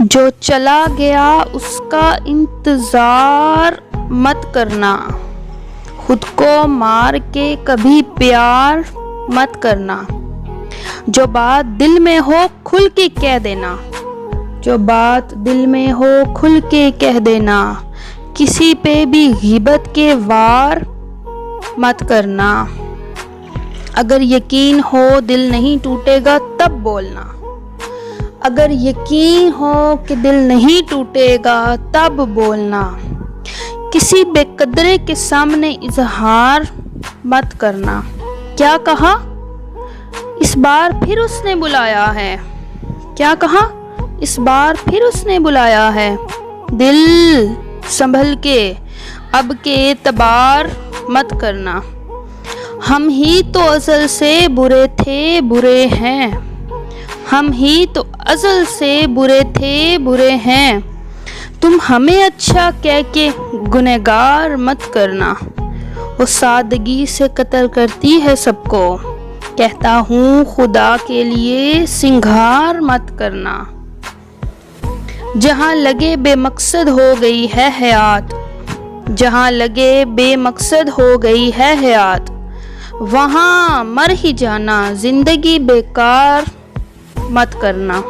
जो चला गया उसका इंतज़ार मत करना, खुद को मार के कभी प्यार मत करना। जो बात दिल में हो खुल के कह देना, जो बात दिल में हो खुल के कह देना। किसी पे भी ग़ीबत के वार मत करना। अगर यकीन हो दिल नहीं टूटेगा तब बोलना, अगर यकीन हो कि दिल नहीं टूटेगा तब बोलना। किसी बेकदरे के सामने इजहार मत करना। क्या कहा? इस बार फिर उसने बुलाया है। क्या कहा? इस बार फिर उसने बुलाया है। दिल संभल के अब के एतबार मत करना। हम ही तो अज़ल से बुरे थे बुरे हैं, हम ही तो अज़ल से बुरे थे बुरे हैं। तुम हमें अच्छा कह के गुनहगार मत करना। वो सादगी से कत्ल करती है सबको, कहता हूँ खुदा के लिए सिंगार मत करना। जहाँ लगे बेमकसद हो गई है हयात, जहाँ लगे बेमकसद हो गई है हयात, वहाँ मर ही जाना, जिंदगी बेकार मत करना।